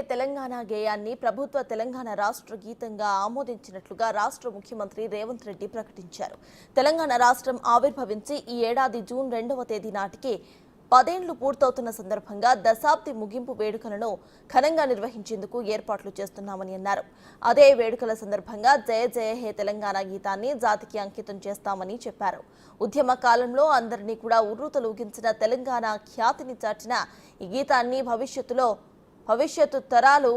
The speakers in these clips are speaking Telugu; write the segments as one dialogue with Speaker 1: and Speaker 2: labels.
Speaker 1: తెలంగాణ గేయాన్ని ప్రభుత్వ తెలంగాణ రాష్ట్ర గీతంగా ఆమోదించినట్లుగా రాష్ట్ర ముఖ్యమంత్రి రేవంత్ రెడ్డి ప్రకటించారు. తెలంగాణ రాష్ట్రం ఆవిర్భవించి ఈ ఏడాది జూన్ 2వ తేదీ నాటికి 10 ఏళ్లు పూర్తవుతున్న సందర్భంగా దశాబ్ది ముగింపు వేడుకలను ఘనంగా నిర్వహించేందుకు ఏర్పాట్లు చేస్తున్నామని అన్నారు. అదే వేడుకల సందర్భంగా జయ జయ హే తెలంగాణ గీతాన్ని జాతికి అంకితం చేస్తామని చెప్పారు. ఉద్యమ కాలంలో అందరినీ కూడా ఉర్రూతలూగించిన తెలంగాణ ఖ్యాతిని చాటిన ఈ గీతాన్ని భవిష్యత్తు తరాలు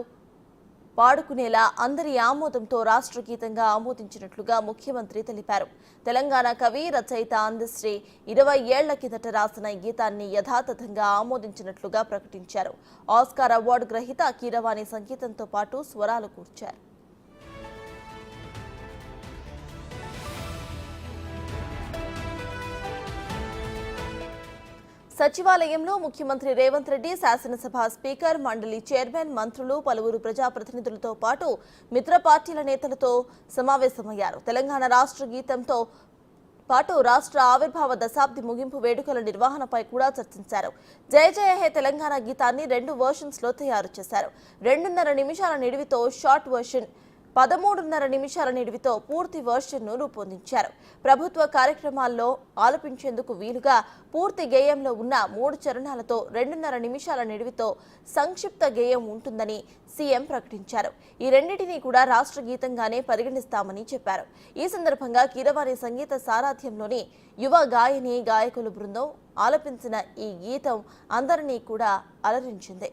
Speaker 1: పాడుకునేలా అందరి ఆమోదంతో రాష్ట్ర గీతంగా ఆమోదించినట్లుగా ముఖ్యమంత్రి తెలిపారు. తెలంగాణ కవి రచయిత అందశ్రీ 20 ఏళ్ల కిందట రాసిన ఈ గీతాన్ని యథాతథంగా ఆమోదించినట్లుగా ప్రకటించారు. ఆస్కార్ అవార్డు గ్రహీత కీరవాణి సంగీతంతో పాటు స్వరాలు కూర్చారు. సచివాలయంలో ముఖ్యమంత్రి రేవంత్ రెడ్డి, శాసనసభ స్పీకర్, మండలి చైర్మన్, మంత్రులు, పలువురు ప్రజాప్రతినిధులతో పాటు మిత్ర పార్టీల నేతలతో సమావేశమయ్యారు. తెలంగాణ రాష్ట్ర గీతంతో పాటు రాష్ట్ర ఆవిర్భావ దశాబ్ది ముగింపు వేడుకల నిర్వహణపై కూడా చర్చించారు. జయ జయ హే తెలంగాణ గీతాన్ని 2 వెర్షన్స్ లో తయారు చేశారు. 2.5 నిమిషాల నిడివితో షార్ట్ వెర్షన్, 13.5 నిమిషాల నిడివితో పూర్తి వెర్షన్ను రూపొందించారు. ప్రభుత్వ కార్యక్రమాల్లో ఆలపించేందుకు వీలుగా పూర్తి గేయంలో ఉన్న 3 చరణాలతో 2.5 నిమిషాల నిడివితో సంక్షిప్త గేయం ఉంటుందని సీఎం ప్రకటించారు. ఈ రెండింటినీ కూడా రాష్ట్ర గీతంగానే పరిగణిస్తామని చెప్పారు. ఈ సందర్భంగా కీరవాణి సంగీత సారథ్యంలోని యువ గాయని గాయకుల బృందం ఆలపించిన ఈ గీతం అందరినీ కూడా అలరించింది.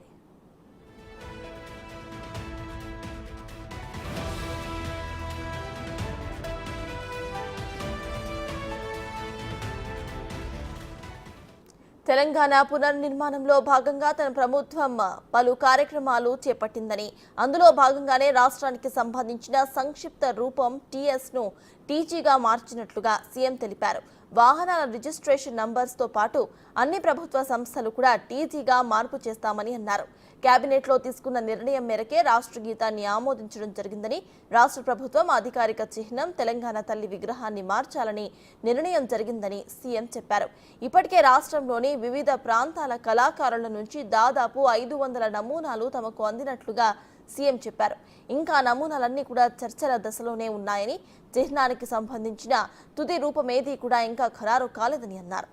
Speaker 1: తెలంగాణ పునర్నిర్మాణంలో భాగంగా తన ప్రభుత్వం పలు కార్యక్రమాలు చేపట్టిందని, అందులో భాగంగానే రాష్ట్రానికి సంబంధించిన సంక్షిప్త రూపం టీఎస్ను టీజీగా మార్చినట్లుగా సీఎం తెలిపారు. వాహనాల రిజిస్ట్రేషన్ నంబర్స్తో పాటు అన్ని ప్రభుత్వ సంస్థలు కూడా టీజీగా మార్పు చేస్తామని అన్నారు. కేబినెట్లో తీసుకున్న నిర్ణయం మేరకే రాష్ట్ర గీతాన్ని ఆమోదించడం జరిగిందని, రాష్ట్ర ప్రభుత్వం అధికారిక చిహ్నం తెలంగాణ తల్లి విగ్రహాన్ని మార్చాలని నిర్ణయం జరిగిందని సీఎం చెప్పారు. ఇప్పటికే రాష్ట్రంలోని వివిధ ప్రాంతాల కళాకారుల నుంచి దాదాపు 500 నమూనాలు తమకు అందినట్లుగా సీఎం చెప్పారు. ఇంకా నమూనాలన్నీ కూడా చర్చల దశలోనే ఉన్నాయని, చిహ్నానికి సంబంధించిన తుది రూపమేదీ కూడా ఇంకా ఖరారు కాలేదని అన్నారు.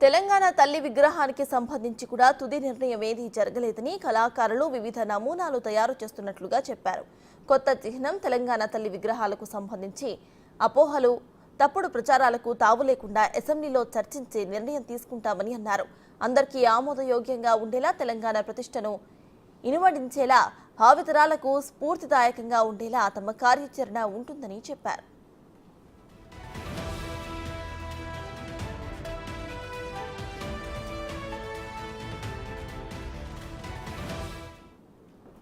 Speaker 1: తెలంగాణ తల్లి విగ్రహానికి సంబంధించి కూడా తుది నిర్ణయం ఏదీ జరగలేదని, కళాకారులు వివిధ నమూనాలు తయారు చేస్తున్నట్లుగా చెప్పారు. కొత్త చిహ్నం తెలంగాణ తల్లి విగ్రహాలకు సంబంధించి అపోహలు, తప్పుడు ప్రచారాలకు తావు లేకుండా అసెంబ్లీలో చర్చించి నిర్ణయం తీసుకుంటామని అన్నారు. అందరికీ ఆమోదయోగ్యంగా ఉండేలా, తెలంగాణ ప్రతిష్టను ఇనుమడించేలా, భావితరాలకు స్ఫూర్తిదాయకంగా ఉండేలా తమ కార్యాచరణ ఉంటుందని చెప్పారు.